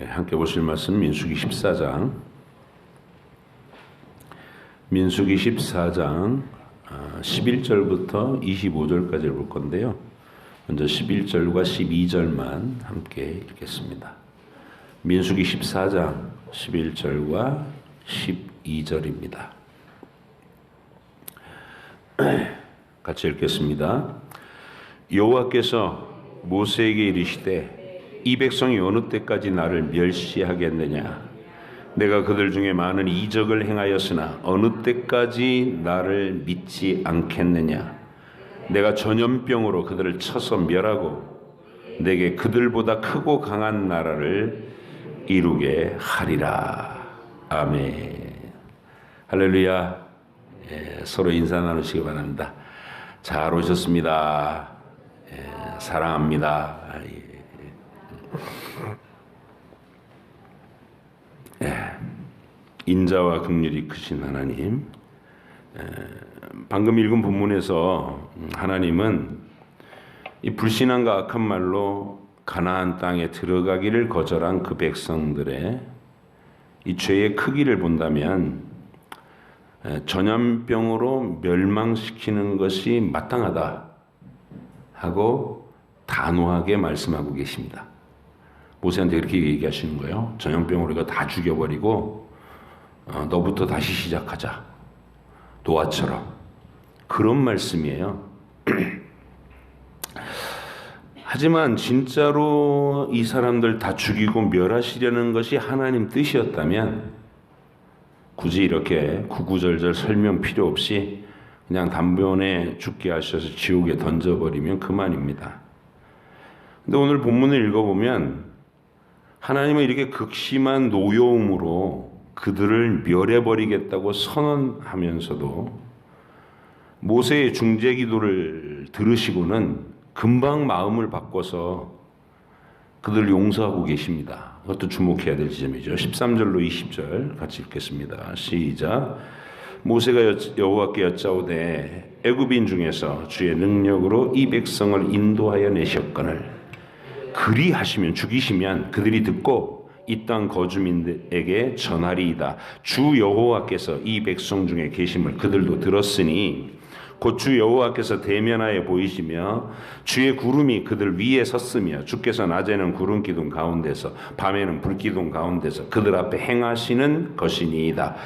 함께 보실 말씀 민수기 14장. 민수기 14장 11절부터 25절까지를 볼 건데요. 먼저 11절과 12절만 함께 읽겠습니다. 민수기 14장 11절과 12절입니다. 같이 읽겠습니다. 여호와께서 모세에게 이르시되 이 백성이 어느 때까지 나를 멸시하겠느냐? 내가 그들 중에 많은 이적을 행하였으나 어느 때까지 나를 믿지 않겠느냐? 내가 전염병으로 그들을 쳐서 멸하고 내게 그들보다 크고 강한 나라를 이루게 하리라. 아멘. 할렐루야. 서로 인사 나누시기 바랍니다. 잘 오셨습니다. 사랑합니다. 인자와 긍휼이 크신 하나님, 방금 읽은 본문에서 하나님은 이 불신앙과 악한 말로 가나안 땅에 들어가기를 거절한 그 백성들의 이 죄의 크기를 본다면 전염병으로 멸망시키는 것이 마땅하다 하고 단호하게 말씀하고 계십니다. 모세한테 그렇게 얘기하시는 거예요. 전염병으로 이거 다 죽여버리고 너부터 다시 시작하자. 노아처럼. 그런 말씀이에요. 하지만 진짜로 이 사람들 다 죽이고 멸하시려는 것이 하나님 뜻이었다면 굳이 이렇게 구구절절 설명 필요 없이 그냥 단번에 죽게 하셔서 지옥에 던져버리면 그만입니다. 근데 오늘 본문을 읽어보면 하나님은 이렇게 극심한 노여움으로 그들을 멸해버리겠다고 선언하면서도 모세의 중재 기도를 들으시고는 금방 마음을 바꿔서 그들을 용서하고 계십니다. 그것도 주목해야 될 지점이죠. 13절로 20절 같이 읽겠습니다. 시작. 모세가 여호와께 여짜오되 애굽인 중에서 주의 능력으로 이 백성을 인도하여 내셨거늘 그리하시면 죽이시면 그들이 듣고 이 땅 거주민에게 전하리이다. 주 여호와께서 이 백성 중에 계심을 그들도 들었으니 곧 주 여호와께서 대면하여 보이시며 주의 구름이 그들 위에 섰으며 주께서 낮에는 구름 기둥 가운데서 밤에는 불 기둥 가운데서 그들 앞에 행하시는 것이니이다.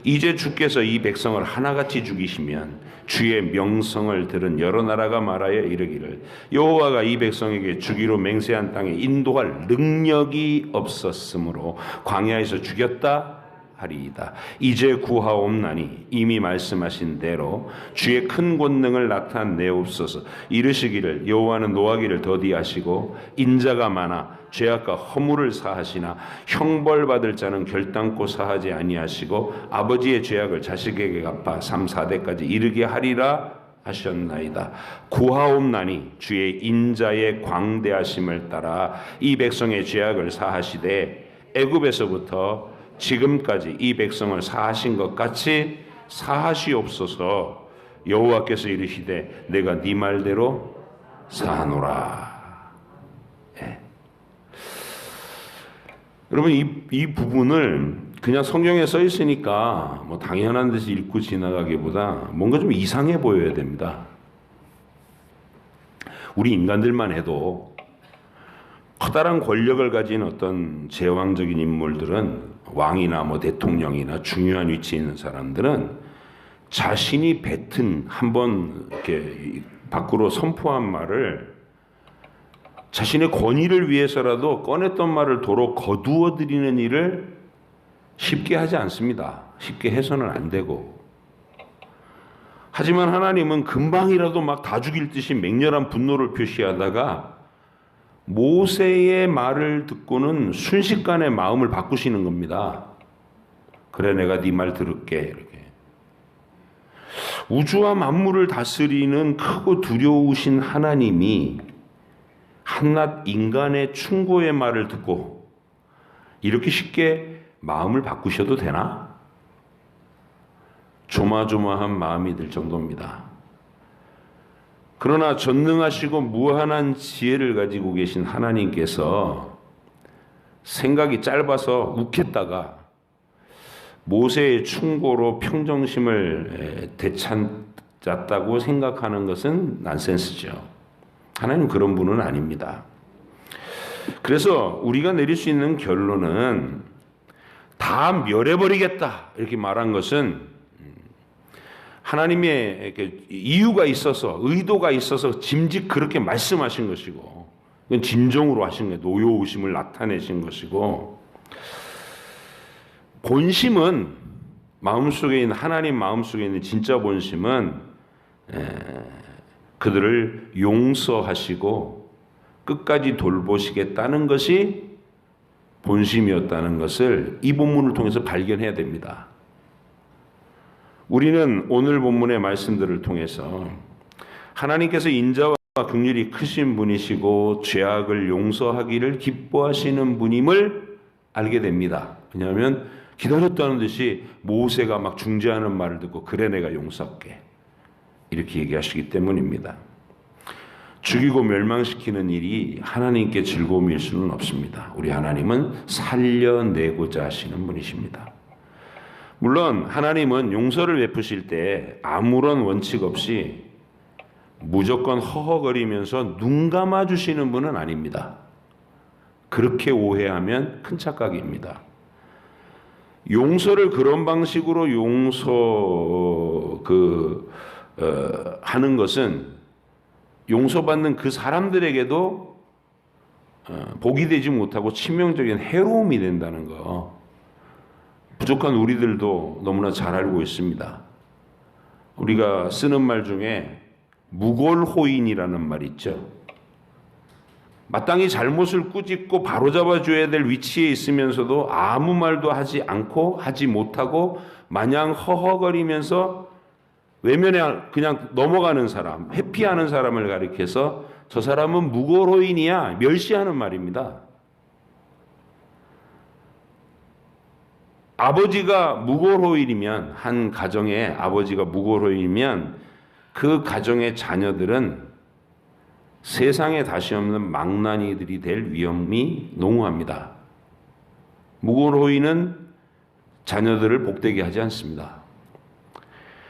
이제 주께서 이 백성을 하나같이 죽이시면 주의 명성을 들은 여러 나라가 말하여 이르기를 여호와가 이 백성에게 주기로 맹세한 땅에 인도할 능력이 없었으므로 광야에서 죽였다 하리이다. 이제 구하옵나니 이미 말씀하신 대로 주의 큰 권능을 나타내옵소서. 이르시기를 여호와는 노하기를 더디하시고 인자가 많아 죄악과 허물을 사하시나 형벌받을 자는 결단코 사하지 아니하시고 아버지의 죄악을 자식에게 갚아 3, 4대까지 이르게 하리라 하셨나이다. 구하옵나니 주의 인자의 광대하심을 따라 이 백성의 죄악을 사하시되 애굽에서부터 지금까지 이 백성을 사하신 것 같이 사하시옵소서. 여호와께서 이르시되 내가 네 말대로 사하노라. 여러분 이 부분을 그냥 성경에 써 있으니까 뭐 당연한 듯이 읽고 지나가기보다 뭔가 좀 이상해 보여야 됩니다. 우리 인간들만 해도 커다란 권력을 가진 어떤 제왕적인 인물들은 왕이나 뭐 대통령이나 중요한 위치에 있는 사람들은 자신이 뱉은 한번 이렇게 밖으로 선포한 말을 자신의 권위를 위해서라도 꺼냈던 말을 도로 거두어 드리는 일을 쉽게 하지 않습니다. 쉽게 해서는 안 되고. 하지만 하나님은 금방이라도 막 다 죽일 듯이 맹렬한 분노를 표시하다가 모세의 말을 듣고는 순식간에 마음을 바꾸시는 겁니다. 그래 내가 네 말 들을게. 이렇게. 우주와 만물을 다스리는 크고 두려우신 하나님이 한낱 인간의 충고의 말을 듣고 이렇게 쉽게 마음을 바꾸셔도 되나? 조마조마한 마음이 들 정도입니다. 그러나 전능하시고 무한한 지혜를 가지고 계신 하나님께서 생각이 짧아서 욱했다가 모세의 충고로 평정심을 되찾았다고 생각하는 것은 난센스죠. 하나님 그런 분은 아닙니다. 그래서 우리가 내릴 수 있는 결론은 다 멸해버리겠다 이렇게 말한 것은 하나님의 이유가 있어서 의도가 있어서 짐짓 그렇게 말씀하신 것이고 그건 진정으로 하신 거예요. 노여우심을 나타내신 것이고 본심은 마음속에 있는 하나님 마음속에 있는 진짜 본심은 그들을 용서하시고 끝까지 돌보시겠다는 것이 본심이었다는 것을 이 본문을 통해서 발견해야 됩니다. 우리는 오늘 본문의 말씀들을 통해서 하나님께서 인자와 긍휼이 크신 분이시고 죄악을 용서하기를 기뻐하시는 분임을 알게 됩니다. 왜냐하면 기다렸다는 듯이 모세가 막 중재하는 말을 듣고 그래 내가 용서할게 이렇게 얘기하시기 때문입니다. 죽이고 멸망시키는 일이 하나님께 즐거움일 수는 없습니다. 우리 하나님은 살려내고자 하시는 분이십니다. 물론 하나님은 용서를 베푸실 때 아무런 원칙 없이 무조건 허허거리면서 눈 감아주시는 분은 아닙니다. 그렇게 오해하면 큰 착각입니다. 용서를 그런 방식으로 하는 것은 용서받는 그 사람들에게도 복이 되지 못하고 치명적인 해로움이 된다는 거 부족한 우리들도 너무나 잘 알고 있습니다. 우리가 쓰는 말 중에 무골호인이라는 말 있죠. 마땅히 잘못을 꾸짖고 바로잡아줘야 될 위치에 있으면서도 아무 말도 하지 않고 하지 못하고 마냥 허허거리면서 외면에 그냥 넘어가는 사람, 회피하는 사람을 가리켜서 저 사람은 무골호인이야 멸시하는 말입니다. 아버지가 무골호인이면 한 가정의 아버지가 무골호인이면 그 가정의 자녀들은 세상에 다시 없는 망나니들이 될 위험이 농후합니다. 무골호인은 자녀들을 복되게 하지 않습니다.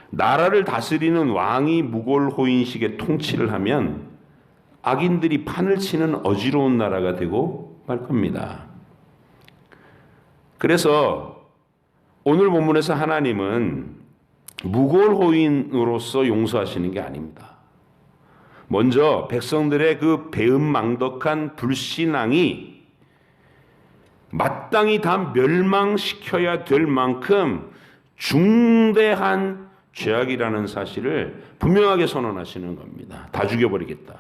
나라를 다스리는 왕이 무골호인식의 통치를 하면 악인들이 판을 치는 어지러운 나라가 되고 말 겁니다. 그래서 오늘 본문에서 하나님은 무골호인으로서 용서하시는 게 아닙니다. 먼저 백성들의 그 배은망덕한 불신앙이 마땅히 다 멸망시켜야 될 만큼 중대한 죄악이라는 사실을 분명하게 선언하시는 겁니다. 다 죽여버리겠다.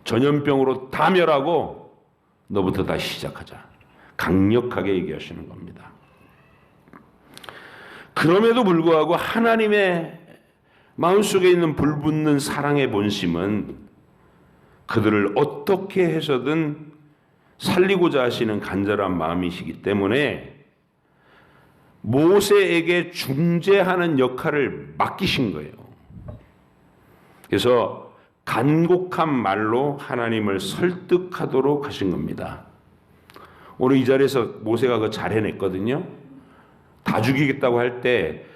전염병으로 다 멸하고 너부터 다시 시작하자. 강력하게 얘기하시는 겁니다. 그럼에도 불구하고 하나님의 마음속에 있는 불붙는 사랑의 본심은 그들을 어떻게 해서든 살리고자 하시는 간절한 마음이시기 때문에 모세에게 중재하는 역할을 맡기신 거예요. 그래서 간곡한 말로 하나님을 설득하도록 하신 겁니다. 오늘 이 자리에서 모세가 그거 잘 해냈거든요. 다 죽이겠다고 할 때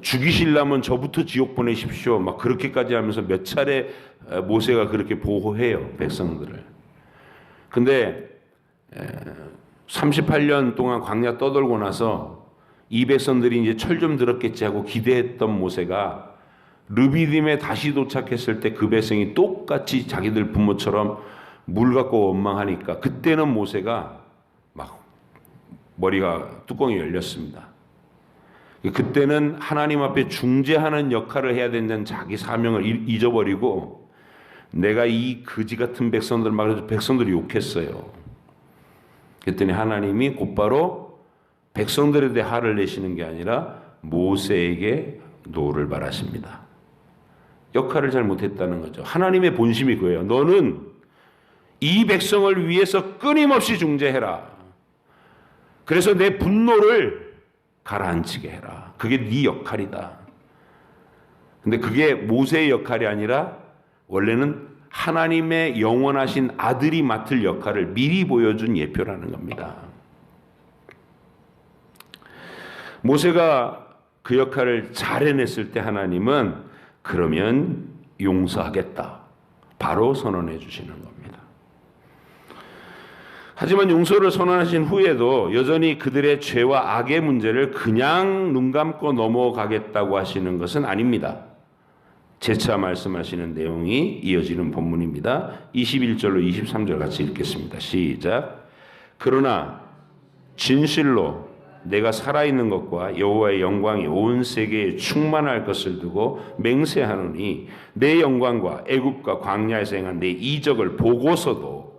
죽이시려면 저부터 지옥 보내십시오. 막 그렇게까지 하면서 몇 차례 모세가 그렇게 보호해요. 백성들을. 근데 38년 동안 광야 떠돌고 나서 이 백성들이 이제 철 좀 들었겠지 하고 기대했던 모세가 르비딤에 다시 도착했을 때 그 백성이 똑같이 자기들 부모처럼 물 갖고 원망하니까 그때는 모세가 막 머리가 뚜껑이 열렸습니다. 그때는 하나님 앞에 중재하는 역할을 해야 된다는 자기 사명을 잊어버리고 내가 이 거지 같은 백성들 말해서 백성들이 욕했어요. 그랬더니 하나님이 곧바로 백성들에 대해 화를 내시는 게 아니라 모세에게 노를 바라십니다. 역할을 잘 못했다는 거죠. 하나님의 본심이 그거예요. 너는 이 백성을 위해서 끊임없이 중재해라. 그래서 내 분노를 가라앉히게 해라. 그게 네 역할이다. 근데 그게 모세의 역할이 아니라 원래는 하나님의 영원하신 아들이 맡을 역할을 미리 보여준 예표라는 겁니다. 모세가 그 역할을 잘 해냈을 때 하나님은 그러면 용서하겠다 바로 선언해 주시는 겁니다. 하지만 용서를 선언하신 후에도 여전히 그들의 죄와 악의 문제를 그냥 눈 감고 넘어가겠다고 하시는 것은 아닙니다. 재차 말씀하시는 내용이 이어지는 본문입니다. 21절로 23절 같이 읽겠습니다. 시작. 그러나 진실로 내가 살아있는 것과 여호와의 영광이 온 세계에 충만할 것을 두고 맹세하노니 내 영광과 애굽과 광야에서 행한 내 이적을 보고서도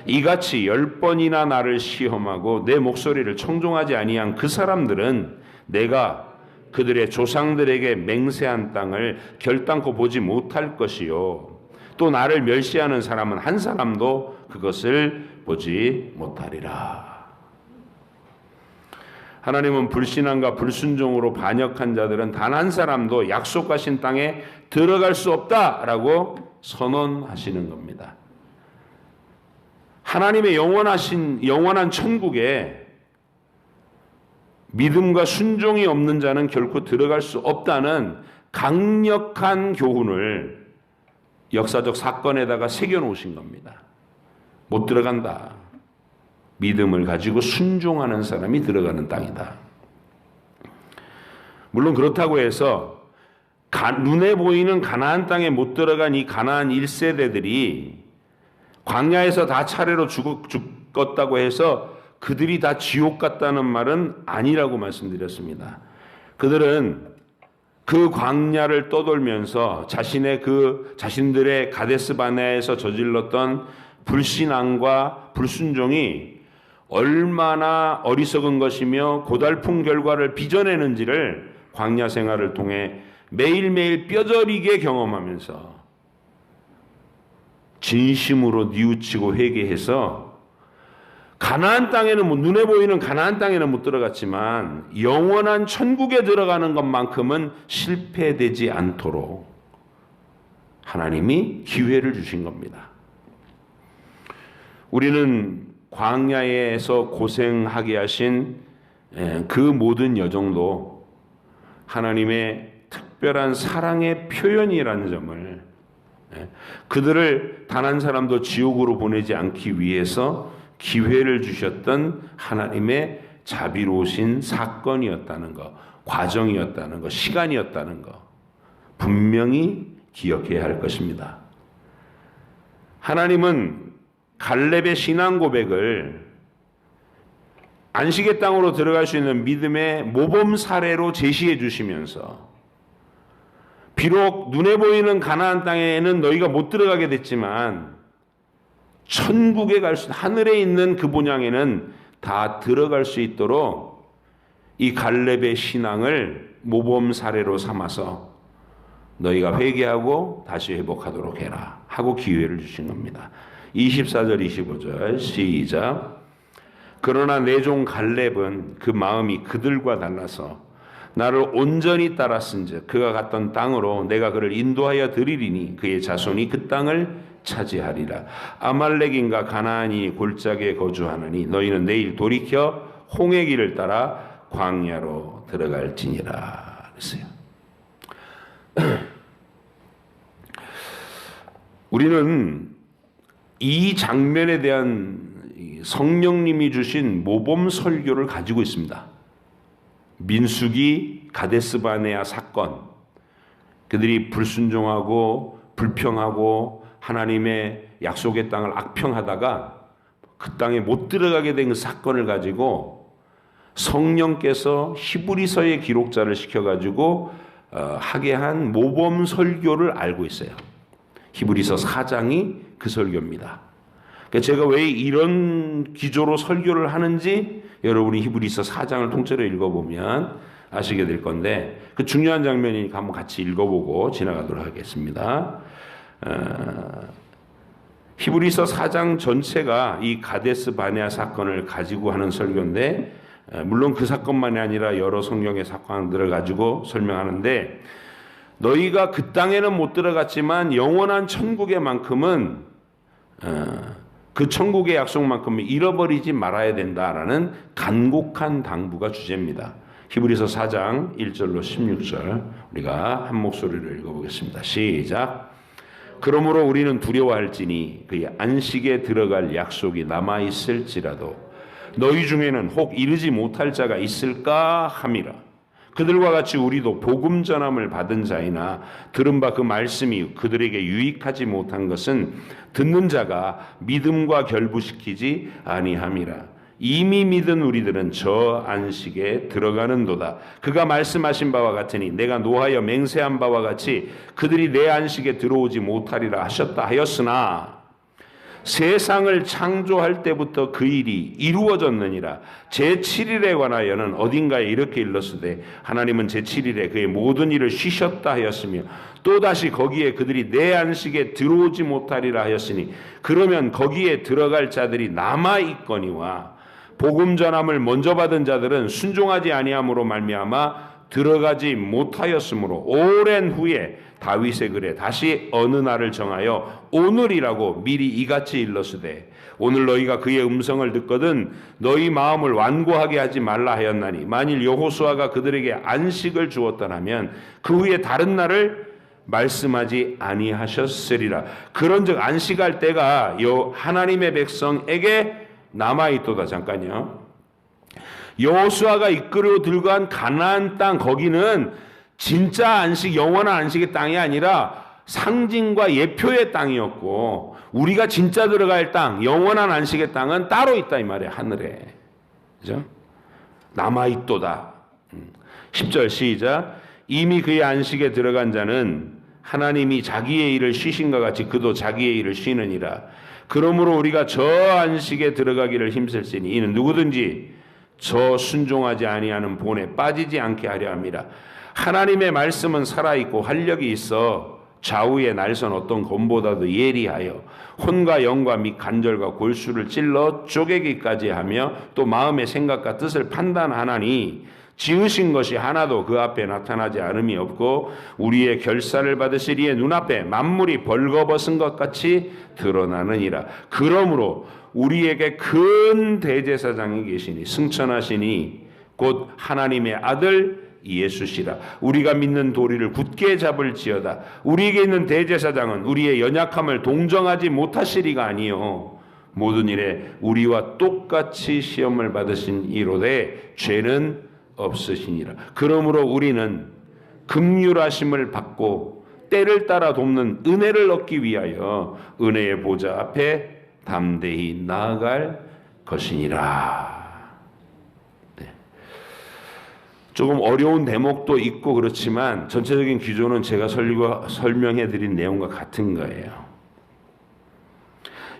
이같이 10번이나 나를 시험하고 내 목소리를 청종하지 아니한 그 사람들은 내가 그들의 조상들에게 맹세한 땅을 결단코 보지 못할 것이요 또 나를 멸시하는 사람은 한 사람도 그것을 보지 못하리라. 하나님은 불신앙과 불순종으로 반역한 자들은 단 한 사람도 약속하신 땅에 들어갈 수 없다라고 선언하시는 겁니다. 하나님의 영원한 천국에 믿음과 순종이 없는 자는 결코 들어갈 수 없다는 강력한 교훈을 역사적 사건에다가 새겨놓으신 겁니다. 못 들어간다. 믿음을 가지고 순종하는 사람이 들어가는 땅이다. 물론 그렇다고 해서 눈에 보이는 가나안 땅에 못 들어간 이 가나안 1세대들이 광야에서 다 차례로 죽었다고 해서 그들이 다 지옥 갔다는 말은 아니라고 말씀드렸습니다. 그들은 그 광야를 떠돌면서 자신들의 가데스 바네아에서 저질렀던 불신앙과 불순종이 얼마나 어리석은 것이며 고달픈 결과를 빚어내는지를 광야 생활을 통해 매일매일 뼈저리게 경험하면서 진심으로 뉘우치고 회개해서 가나안 땅에는 눈에 보이는 가나안 땅에는 못 들어갔지만 영원한 천국에 들어가는 것만큼은 실패되지 않도록 하나님이 기회를 주신 겁니다. 우리는 광야에서 고생하게 하신 그 모든 여정도 하나님의 특별한 사랑의 표현이라는 점을 그들을 단 한 사람도 지옥으로 보내지 않기 위해서 기회를 주셨던 하나님의 자비로우신 사건이었다는 것, 과정이었다는 것, 시간이었다는 것 분명히 기억해야 할 것입니다. 하나님은 갈렙의 신앙 고백을 안식의 땅으로 들어갈 수 있는 믿음의 모범 사례로 제시해 주시면서 비록 눈에 보이는 가나안 땅에는 너희가 못 들어가게 됐지만 천국에 갈 수, 하늘에 있는 그 본향에는 다 들어갈 수 있도록 이 갈렙의 신앙을 모범 사례로 삼아서 너희가 회개하고 다시 회복하도록 해라 하고 기회를 주신 겁니다. 24절 25절 시작. 그러나 내 종 갈렙은 그 마음이 그들과 달라서 나를 온전히 따랐은즉 그가 갔던 땅으로 내가 그를 인도하여 드리리니 그의 자손이 그 땅을 차지하리라. 아말렉인과 가나안이 골짜기에 거주하느니 너희는 내일 돌이켜 홍해 길을 따라 광야로 들어갈지니라. 그랬어요. 우리는 이 장면에 대한 성령님이 주신 모범 설교를 가지고 있습니다. 민수기 가데스 바네아 사건, 그들이 불순종하고 불평하고 하나님의 약속의 땅을 악평하다가 그 땅에 못 들어가게 된 그 사건을 가지고 성령께서 히브리서의 기록자를 시켜가지고 하게 한 모범 설교를 알고 있어요. 히브리서 4장이 그 설교입니다. 제가 왜 이런 기조로 설교를 하는지 여러분이 히브리서 4장을 통째로 읽어보면 아시게 될 건데 그 중요한 장면이니까 한번 같이 읽어보고 지나가도록 하겠습니다. 히브리서 4장 전체가 이 가데스 바네아 사건을 가지고 하는 설교인데 물론 그 사건만이 아니라 여러 성경의 사건들을 가지고 설명하는데 너희가 그 땅에는 못 들어갔지만 영원한 천국에만큼은 그 천국의 약속만큼은 잃어버리지 말아야 된다라는 간곡한 당부가 주제입니다. 히브리서 4장 1절로 16절 우리가 한 목소리로 읽어보겠습니다. 시작. 그러므로 우리는 두려워할지니 그의 안식에 들어갈 약속이 남아있을지라도 너희 중에는 혹 이르지 못할 자가 있을까 함이라. 그들과 같이 우리도 복음 전함을 받은 자이나 들은 바 그 말씀이 그들에게 유익하지 못한 것은 듣는 자가 믿음과 결부시키지 아니함이라. 이미 믿은 우리들은 저 안식에 들어가는도다. 그가 말씀하신 바와 같으니 내가 노하여 맹세한 바와 같이 그들이 내 안식에 들어오지 못하리라 하셨다 하였으나 세상을 창조할 때부터 그 일이 이루어졌느니라. 제7일에 관하여는 어딘가에 이렇게 일렀으되 하나님은 제7일에 그의 모든 일을 쉬셨다 하였으며 또다시 거기에 그들이 내 안식에 들어오지 못하리라 하였으니 그러면 거기에 들어갈 자들이 남아있거니와 복음 전함을 먼저 받은 자들은 순종하지 아니함으로 말미암아 들어가지 못하였으므로 오랜 후에 다윗의 글에 다시 어느 날을 정하여 오늘이라고 미리 이같이 일렀으되 오늘 너희가 그의 음성을 듣거든 너희 마음을 완고하게 하지 말라 하였나니 만일 여호수아가 그들에게 안식을 주었더라면 그 후에 다른 날을 말씀하지 아니하셨으리라. 그런즉 안식할 때가 하나님의 백성에게 남아있도다. 잠깐요. 여호수아가 이끌어 들고 간 가나안 땅 거기는 진짜 안식, 영원한 안식의 땅이 아니라 상징과 예표의 땅이었고 우리가 진짜 들어갈 땅, 영원한 안식의 땅은 따로 있다 이 말이에요. 하늘에. 그죠? 남아있도다. 10절 시작. 이미 그의 안식에 들어간 자는 하나님이 자기의 일을 쉬신 것 같이 그도 자기의 일을 쉬느니라. 그러므로 우리가 저 안식에 들어가기를 힘쓸지니 이는 누구든지 저 순종하지 아니하는 본에 빠지지 않게 하려 함이라. 하나님의 말씀은 살아있고 활력이 있어 좌우의 날선 어떤 검보다도 예리하여 혼과 영과 및 관절과 골수를 찔러 쪼개기까지 하며 또 마음의 생각과 뜻을 판단하나니 지으신 것이 하나도 그 앞에 나타나지 않음이 없고 우리의 결사를 받으시리에 눈앞에 만물이 벌거벗은 것 같이 드러나느니라. 그러므로 우리에게 큰 대제사장이 계시니 승천하시니 곧 하나님의 아들 예수시라. 우리가 믿는 도리를 굳게 잡을지어다. 우리에게 있는 대제사장은 우리의 연약함을 동정하지 못하시리가 아니요 모든 일에 우리와 똑같이 시험을 받으신 이로되 죄는 없으시니라. 그러므로 우리는 긍휼하심을 받고 때를 따라 돕는 은혜를 얻기 위하여 은혜의 보좌 앞에 담대히 나아갈 것이니라. 네. 조금 어려운 대목도 있고 그렇지만 전체적인 기조는 제가 설명해드린 내용과 같은 거예요.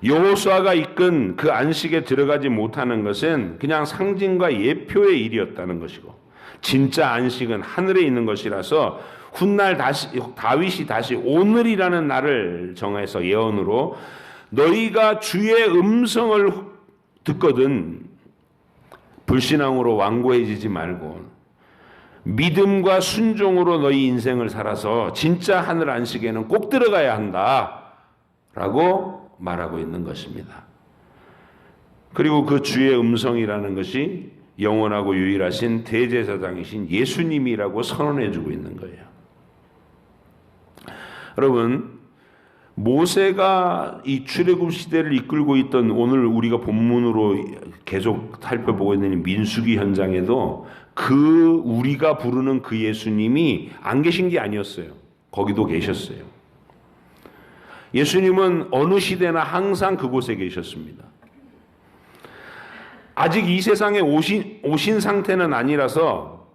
여호수아가 이끈 그 안식에 들어가지 못하는 것은 그냥 상징과 예표의 일이었다는 것이고 진짜 안식은 하늘에 있는 것이라서 훗날 다윗이 다시 오늘이라는 날을 정해서 예언으로 너희가 주의 음성을 듣거든 불신앙으로 완고해지지 말고 믿음과 순종으로 너희 인생을 살아서 진짜 하늘 안식에는 꼭 들어가야 한다라고 말하고 있는 것입니다. 그리고 그 주의 음성이라는 것이 영원하고 유일하신 대제사장이신 예수님이라고 선언해주고 있는 거예요. 여러분, 모세가 이 출애굽 시대를 이끌고 있던 오늘 우리가 본문으로 계속 살펴보고 있는 민수기 현장에도 그 우리가 부르는 그 예수님이 안 계신 게 아니었어요. 거기도 계셨어요. 예수님은 어느 시대나 항상 그곳에 계셨습니다. 아직 이 세상에 오신 상태는 아니라서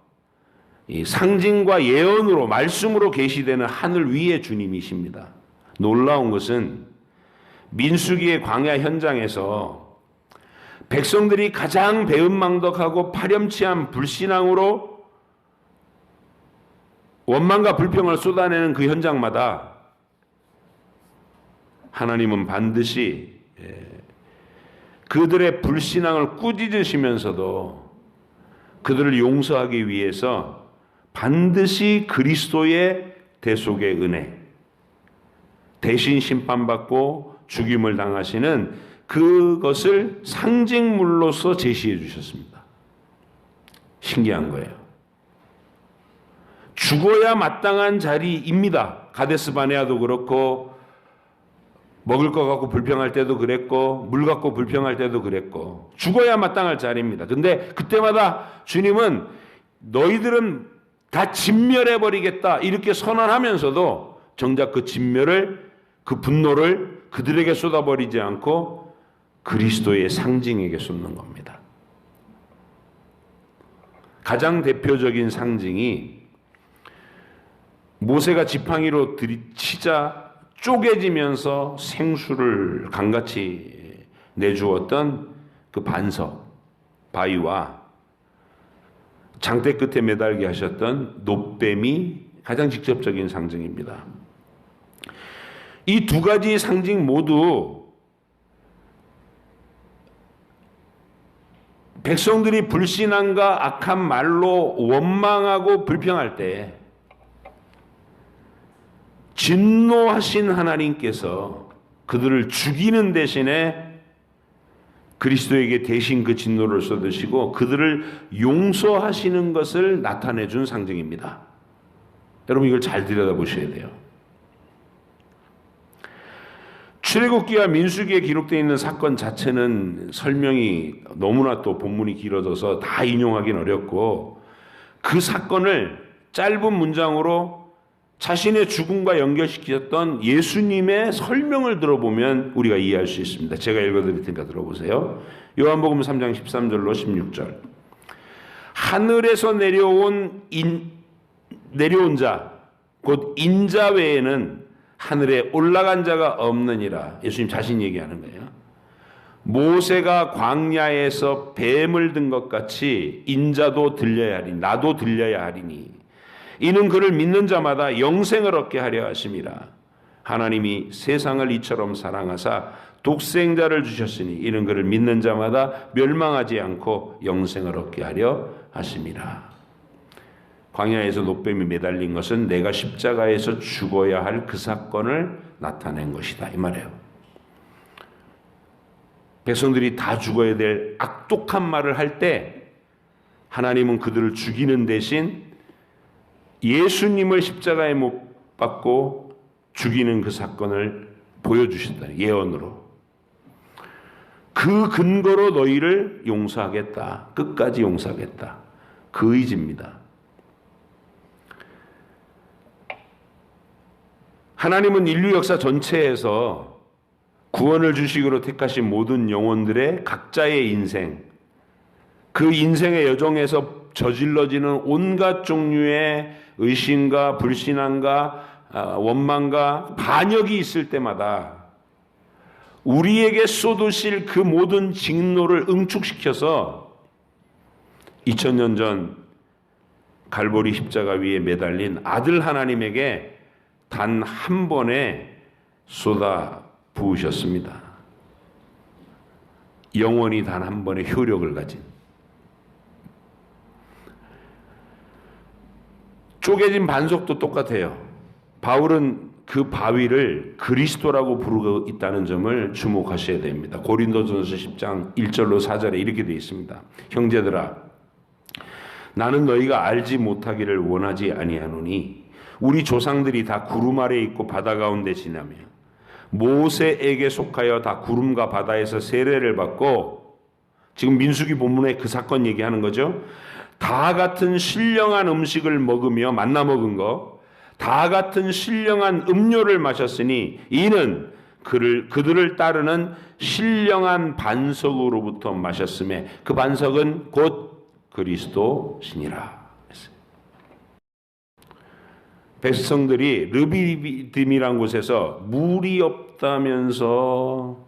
이 상징과 예언으로 말씀으로 계시되는 하늘 위의 주님이십니다. 놀라운 것은 민수기의 광야 현장에서 백성들이 가장 배은망덕하고 파렴치한 불신앙으로 원망과 불평을 쏟아내는 그 현장마다 하나님은 반드시 그들의 불신앙을 꾸짖으시면서도 그들을 용서하기 위해서 반드시 그리스도의 대속의 은혜, 대신 심판받고 죽임을 당하시는 그것을 상징물로서 제시해 주셨습니다. 신기한 거예요. 죽어야 마땅한 자리입니다. 가데스 바네아도 그렇고, 먹을 거 갖고 불평할 때도 그랬고, 물 갖고 불평할 때도 그랬고, 죽어야 마땅할 자리입니다. 근데 그때마다 주님은 너희들은 다 진멸해버리겠다 이렇게 선언하면서도 정작 그 진멸을, 그 분노를 그들에게 쏟아버리지 않고 그리스도의 상징에게 쏟는 겁니다. 가장 대표적인 상징이 모세가 지팡이로 들이치자 쪼개지면서 생수를 강같이 내주었던 그 반석, 바위와 장대 끝에 매달게 하셨던 놋뱀이 가장 직접적인 상징입니다. 이 두 가지 상징 모두 백성들이 불신앙과 악한 말로 원망하고 불평할 때 진노하신 하나님께서 그들을 죽이는 대신에 그리스도에게 대신 그 진노를 쏟으시고 그들을 용서하시는 것을 나타내 준 상징입니다. 여러분 이걸 잘 들여다보셔야 돼요. 출애굽기와 민수기에 기록되어 있는 사건 자체는 설명이 너무나 또 본문이 길어져서 다 인용하기는 어렵고, 그 사건을 짧은 문장으로 자신의 죽음과 연결시켰던 예수님의 설명을 들어보면 우리가 이해할 수 있습니다. 제가 읽어드릴 테니까 들어보세요. 요한복음 3장 13절로 16절. 하늘에서 내려온 자, 곧 인자 외에는 하늘에 올라간 자가 없느니라. 예수님 자신 얘기하는 거예요. 모세가 광야에서 뱀을 든 것 같이 인자도 들려야 하리니, 나도 들려야 하리니, 이는 그를 믿는 자마다 영생을 얻게 하려 하심이라. 하나님이 세상을 이처럼 사랑하사 독생자를 주셨으니 이는 그를 믿는 자마다 멸망하지 않고 영생을 얻게 하려 하심이라. 광야에서 놋뱀이 매달린 것은 내가 십자가에서 죽어야 할 그 사건을 나타낸 것이다, 이 말이에요. 백성들이 다 죽어야 될 악독한 말을 할 때 하나님은 그들을 죽이는 대신 예수님을 십자가에 못 박고 죽이는 그 사건을 보여주셨다, 예언으로. 그 근거로 너희를 용서하겠다, 끝까지 용서하겠다, 그 의지입니다. 하나님은 인류 역사 전체에서 구원을 주시기로 택하신 모든 영혼들의 각자의 인생, 그 인생의 여정에서 저질러지는 온갖 종류의 의심과 불신앙과 원망과 반역이 있을 때마다 우리에게 쏟으실 그 모든 진노를 응축시켜서 2000년 전 갈보리 십자가 위에 매달린 아들 하나님에게 단 한 번에 쏟아 부으셨습니다. 영원히 단 한 번의 효력을 가진. 쪼개진 반석도 똑같아요. 바울은 그 바위를 그리스도라고 부르고 있다는 점을 주목하셔야 됩니다. 고린도전서 10장 1절로 4절에 이렇게 되어 있습니다. 형제들아, 나는 너희가 알지 못하기를 원하지 아니하노니 우리 조상들이 다 구름 아래에 있고 바다 가운데 지나며 모세에게 속하여 다 구름과 바다에서 세례를 받고, 지금 민수기 본문에 그 사건 얘기하는 거죠. 다 같은 신령한 음식을 먹으며, 만나 먹은 거, 다 같은 신령한 음료를 마셨으니 이는 그들을 따르는 신령한 반석으로부터 마셨음에 그 반석은 곧 그리스도시니라. 백성들이 르비딤이라는 곳에서 물이 없다면서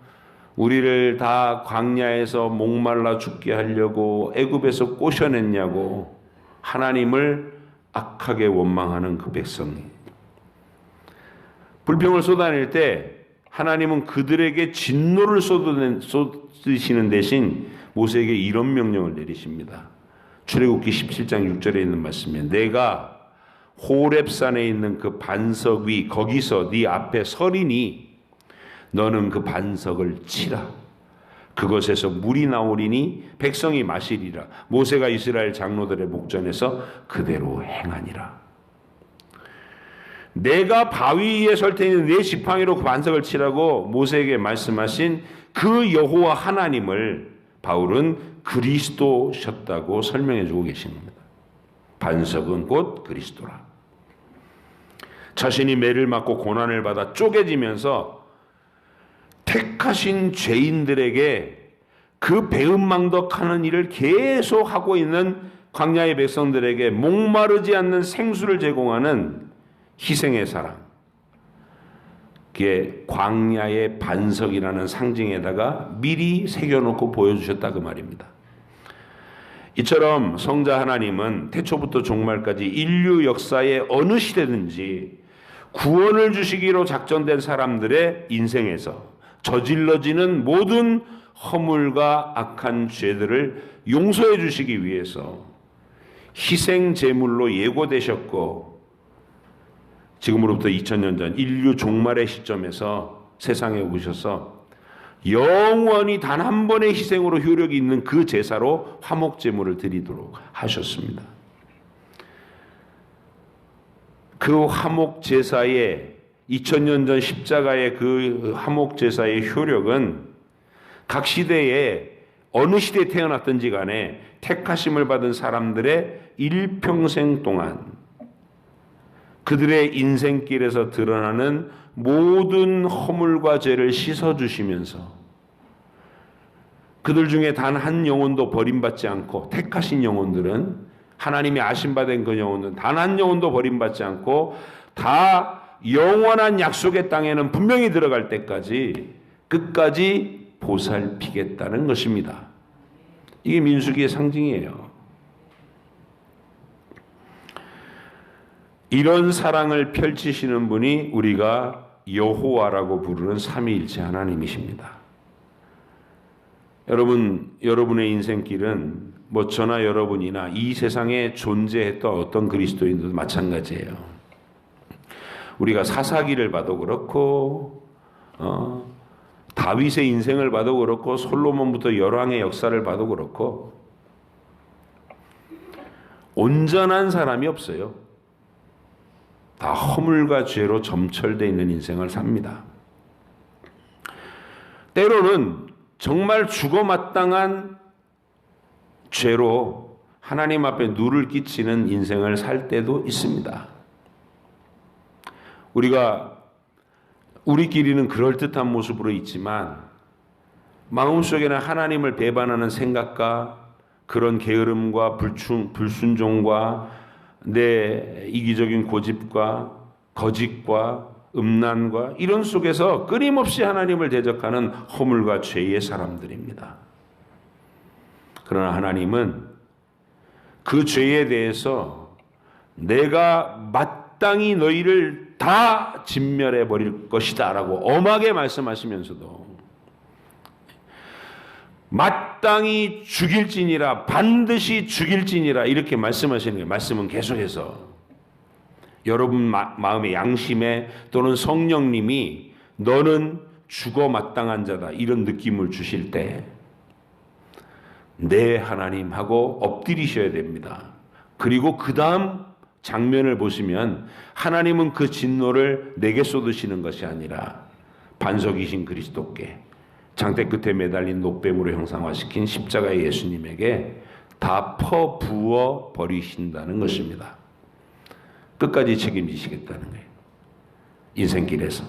우리를 다 광야에서 목말라 죽게 하려고 애굽에서 꼬셔냈냐고 하나님을 악하게 원망하는 그 백성이, 불평을 쏟아낼 때 하나님은 그들에게 진노를 쏟으시는 대신 모세에게 이런 명령을 내리십니다. 출애굽기 17장 6절에 있는 말씀에 내가 호렙산에 있는 그 반석 위 거기서 네 앞에 서리니 너는 그 반석을 치라. 그것에서 물이 나오리니 백성이 마시리라. 모세가 이스라엘 장로들의 목전에서 그대로 행하니라. 내가 바위 위에 설 테니 내 지팡이로 그 반석을 치라고 모세에게 말씀하신 그 여호와 하나님을 바울은 그리스도셨다고 설명해 주고 계신 겁니다. 반석은 곧 그리스도라. 자신이 매를 맞고 고난을 받아 쪼개지면서 택하신 죄인들에게 그 배은망덕하는 일을 계속 하고 있는 광야의 백성들에게 목마르지 않는 생수를 제공하는 희생의 사랑, 그게 광야의 반석이라는 상징에다가 미리 새겨놓고 보여주셨다 그 말입니다. 이처럼 성자 하나님은 태초부터 종말까지 인류 역사의 어느 시대든지 구원을 주시기로 작정된 사람들의 인생에서 저질러지는 모든 허물과 악한 죄들을 용서해 주시기 위해서 희생 제물로 예고되셨고, 지금으로부터 2000년 전 인류 종말의 시점에서 세상에 오셔서 영원히 단 한 번의 희생으로 효력이 있는 그 제사로 화목 제물을 드리도록 하셨습니다. 그 화목 제사의 2000년 전 십자가의 그 화목 제사의 효력은 각 시대에 어느 시대에 태어났든지 간에 택하심을 받은 사람들의 일평생 동안 그들의 인생길에서 드러나는 모든 허물과 죄를 씻어주시면서 그들 중에 단 한 영혼도 버림받지 않고, 택하신 영혼들은, 하나님이 아심받은 그 영혼들은 단 한 영혼도 버림받지 않고 다 영원한 약속의 땅에는 분명히 들어갈 때까지 끝까지 보살피겠다는 것입니다. 이게 민수기의 상징이에요. 이런 사랑을 펼치시는 분이 우리가 여호와라고 부르는 삼위일체 하나님이십니다. 여러분의 인생길은 저나 여러분이나 이 세상에 존재했던 어떤 그리스도인들도 마찬가지예요. 우리가 사사기를 봐도 그렇고 다윗의 인생을 봐도 그렇고 솔로몬부터 열왕의 역사를 봐도 그렇고 온전한 사람이 없어요. 다 허물과 죄로 점철되어 있는 인생을 삽니다. 때로는 정말 죽어마땅한 죄로 하나님 앞에 누를 끼치는 인생을 살 때도 있습니다. 우리끼리는 그럴듯한 모습으로 있지만 마음속에는 하나님을 배반하는 생각과 그런 게으름과 불순종과 내 이기적인 고집과 거짓과 음란과 이런 속에서 끊임없이 하나님을 대적하는 허물과 죄의 사람들입니다. 그러나 하나님은 그 죄에 대해서 내가 마땅히 너희를 다 진멸해 버릴 것이다 라고 엄하게 말씀하시면서도 마땅히 죽일지니라, 반드시 죽일지니라 이렇게 말씀하시는 거예요. 말씀은 계속해서 여러분 마음의 양심에 또는 성령님이 너는 죽어 마땅한 자다 이런 느낌을 주실 때 네 하나님 하고 엎드리셔야 됩니다. 그리고 그 다음 장면을 보시면 하나님은 그 진노를 내게 쏟으시는 것이 아니라 반석이신 그리스도께, 장대 끝에 매달린 노뱀으로 형상화시킨 십자가의 예수님에게 다 퍼부어 버리신다는 것입니다. 끝까지 책임지시겠다는 거예요. 인생길에서.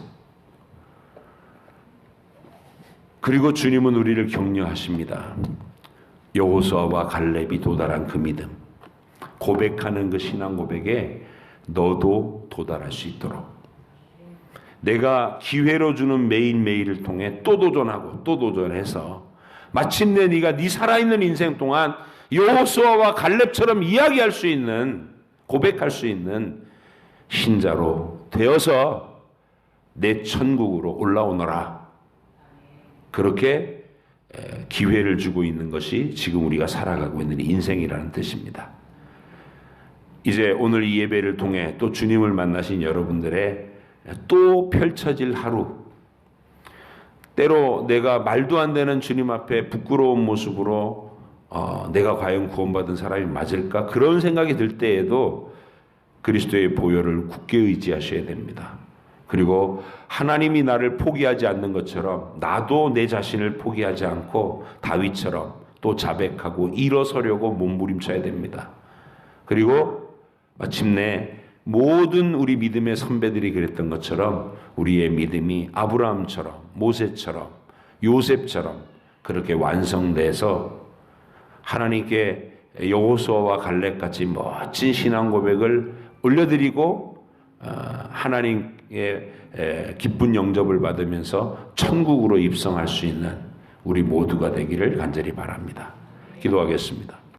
그리고 주님은 우리를 격려하십니다. 여호수아와 갈렙이 도달한 그 믿음, 고백하는 그 신앙 고백에 너도 도달할 수 있도록 내가 기회로 주는 매일매일을 통해 또 도전하고 또 도전해서 마침내 네가 네 살아있는 인생 동안 여호수아와 갈렙처럼 이야기할 수 있는, 고백할 수 있는 신자로 되어서 내 천국으로 올라오너라. 그렇게 기회를 주고 있는 것이 지금 우리가 살아가고 있는 인생이라는 뜻입니다. 이제 오늘 이 예배를 통해 또 주님을 만나신 여러분들의 또 펼쳐질 하루, 때로 내가 말도 안 되는 주님 앞에 부끄러운 모습으로 내가 과연 구원받은 사람이 맞을까? 그런 생각이 들 때에도 그리스도의 보혈을 굳게 의지하셔야 됩니다. 그리고 하나님이 나를 포기하지 않는 것처럼 나도 내 자신을 포기하지 않고 다윗처럼 또 자백하고 일어서려고 몸부림쳐야 됩니다. 그리고 마침내 모든 우리 믿음의 선배들이 그랬던 것처럼 우리의 믿음이 아브라함처럼, 모세처럼, 요셉처럼 그렇게 완성돼서 하나님께 여호수아와 갈렙같이 멋진 신앙 고백을 올려드리고 하나님의 기쁜 영접을 받으면서 천국으로 입성할 수 있는 우리 모두가 되기를 간절히 바랍니다. 기도하겠습니다.